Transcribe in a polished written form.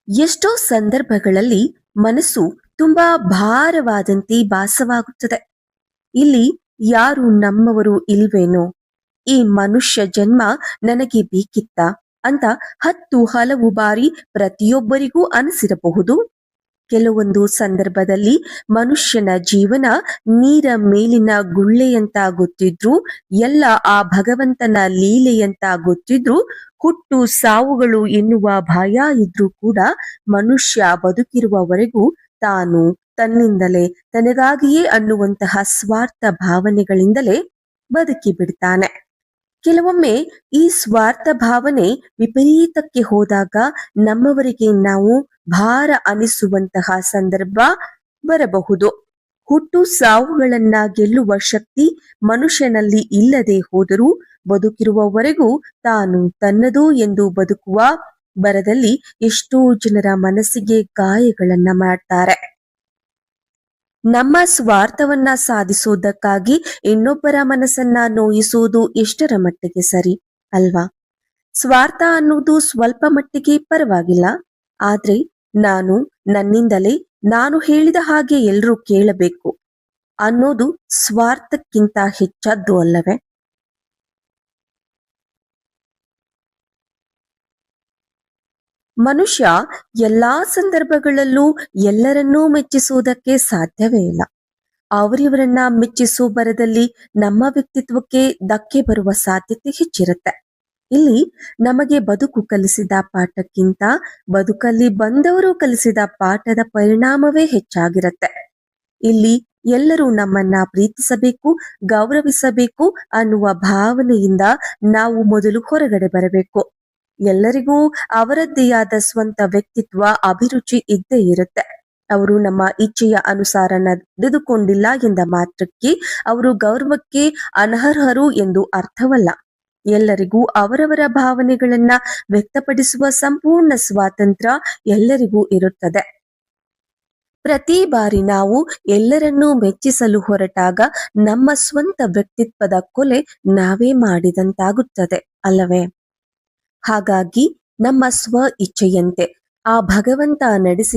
ಎಷ್ಟೋ ಸಂದರ್ಭಗಳಲ್ಲಿ ಮನಸ್ಸು ತುಂಬಾ ಭಾರವಾದಂತೆ ಭಾಸವಾಗುತ್ತದೆ. ಇಲ್ಲಿ ಯಾರು ನಮ್ಮವರು ಇಲ್ವೇನೋ, ಈ ಮನುಷ್ಯ ಜನ್ಮ ನನಗೆ ಬೇಕಿತ್ತಾ ಅಂತ ಹತ್ತು ಹಲವು ಬಾರಿ ಪ್ರತಿಯೊಬ್ಬರಿಗೂ ಅನಿಸಿರಬಹುದು. ಕೆಲವೊಂದು ಸಂದರ್ಭದಲ್ಲಿ ಮನುಷ್ಯನ ಜೀವನ ನೀರ ಮೇಲಿನ ಗುಳ್ಳೆಯಂತ ಗೊತ್ತಿದ್ರು, ಎಲ್ಲ ಆ ಭಗವಂತನ ಲೀಲೆಯಂತ ಗೊತ್ತಿದ್ರು, ಹುಟ್ಟು ಸಾವುಗಳು ಎನ್ನುವ ಭಯ ಇದ್ರೂ ಕೂಡ ಮನುಷ್ಯ ಬದುಕಿರುವವರೆಗೂ ತಾನು ತನ್ನಿಂದಲೇ ತನಗಾಗಿಯೇ ಅನ್ನುವಂತಹ ಸ್ವಾರ್ಥ ಭಾವನೆಗಳಿಂದಲೇ ಬದುಕಿ ಬಿಡ್ತಾನೆ. ಕೆಲವೊಮ್ಮೆ ಈ ಸ್ವಾರ್ಥ ಭಾವನೆ ವಿಪರೀತಕ್ಕೆ ಹೋದಾಗ ನಮ್ಮವರಿಗೆ ನಾವು ಭಾರ ಅನಿಸುವಂತಹ ಸಂದರ್ಭ ಬರಬಹುದು. ಹುಟ್ಟು ಸಾವುಗಳನ್ನ ಗೆಲ್ಲುವ ಶಕ್ತಿ ಮನುಷ್ಯನಲ್ಲಿ ಇಲ್ಲದೆ ಹೋದರೂ ಬದುಕಿರುವವರೆಗೂ ತಾನು ತನ್ನದು ಎಂದು ಬದುಕುವ ಬರದಲ್ಲಿ ಎಷ್ಟೋ ಜನರ ಮನಸ್ಸಿಗೆ ಗಾಯಗಳನ್ನ ಮಾಡ್ತಾರೆ. ನಮ್ಮ ಸ್ವಾರ್ಥವನ್ನ ಸಾಧಿಸೋದಕ್ಕಾಗಿ ಇನ್ನೊಬ್ಬರ ಮನಸ್ಸನ್ನ ನೋಯಿಸುವುದು ಎಷ್ಟರ ಮಟ್ಟಿಗೆ ಸರಿ ಅಲ್ವಾ? ಸ್ವಾರ್ಥ ಅನ್ನುವುದು ಸ್ವಲ್ಪ ಮಟ್ಟಿಗೆ ಪರವಾಗಿಲ್ಲ, ಆದ್ರೆ ನಾನು ನನ್ನಿಂದಲೇ ನಾನು ಹೇಳಿದ ಹಾಗೆ ಎಲ್ರೂ ಕೇಳಬೇಕು ಅನ್ನೋದು ಸ್ವಾರ್ಥಕ್ಕಿಂತ ಹೆಚ್ಚದ್ದು ಅಲ್ಲವೇ? ಮನುಷ್ಯ ಎಲ್ಲಾ ಸಂದರ್ಭಗಳಲ್ಲೂ ಎಲ್ಲರನ್ನೂ ಮೆಚ್ಚಿಸುವುದಕ್ಕೆ ಸಾಧ್ಯವೇ ಇಲ್ಲ. ಅವರಿವರನ್ನ ಮೆಚ್ಚಿಸೋ ಬರದಲ್ಲಿ ನಮ್ಮ ವ್ಯಕ್ತಿತ್ವಕ್ಕೆ ಧಕ್ಕೆ ಬರುವ ಸಾಧ್ಯತೆ ಹೆಚ್ಚಿರುತ್ತೆ. ಇಲ್ಲಿ ನಮಗೆ ಬದುಕು ಕಲಿಸಿದ ಪಾಠಕ್ಕಿಂತ ಬದುಕಲ್ಲಿ ಬಂದವರು ಕಲಿಸಿದ ಪಾಠದ ಪರಿಣಾಮವೇ ಹೆಚ್ಚಾಗಿರುತ್ತೆ. ಇಲ್ಲಿ ಎಲ್ಲರೂ ನಮ್ಮನ್ನ ಪ್ರೀತಿಸಬೇಕು, ಗೌರವಿಸಬೇಕು ಅನ್ನುವ ಭಾವನೆಯಿಂದ ನಾವು ಮೊದಲು ಹೊರಗಡೆ ಬರಬೇಕು. ಎಲ್ಲರಿಗೂ ಅವರದ್ದೇ ಆದ ಸ್ವಂತ ವ್ಯಕ್ತಿತ್ವ, ಅಭಿರುಚಿ ಇದ್ದೇ ಇರುತ್ತೆ. ಅವರು ನಮ್ಮ ಇಚ್ಛೆಯ ಅನುಸಾರ ನಡೆದುಕೊಂಡಿಲ್ಲ ಎಂದ ಮಾತ್ರಕ್ಕೆ ಅವರು ಗೌರವಕ್ಕೆ ಅನರ್ಹರು ಎಂದು ಅರ್ಥವಲ್ಲ. ಎಲ್ಲರಿಗೂ ಅವರವರ ಭಾವನೆಗಳನ್ನ ವ್ಯಕ್ತಪಡಿಸುವ ಸಂಪೂರ್ಣ ಸ್ವಾತಂತ್ರ್ಯ ಎಲ್ಲರಿಗೂ ಇರುತ್ತದೆ. ಪ್ರತಿ ಬಾರಿ ನಾವು ಎಲ್ಲರನ್ನೂ ಮೆಚ್ಚಿಸಲು ಹೊರಟಾಗ ನಮ್ಮ ಸ್ವಂತ ವ್ಯಕ್ತಿತ್ವದ ಕೊಲೆ ನಾವೇ ಮಾಡಿದಂತಾಗುತ್ತದೆ ಅಲ್ಲವೇ? ಹಾಗಾಗಿ ನಮ್ಮ ಸ್ವ ಇಚ್ಛೆಯಂತೆ ಆ ಭಗವಂತ ನಡೆಸಿ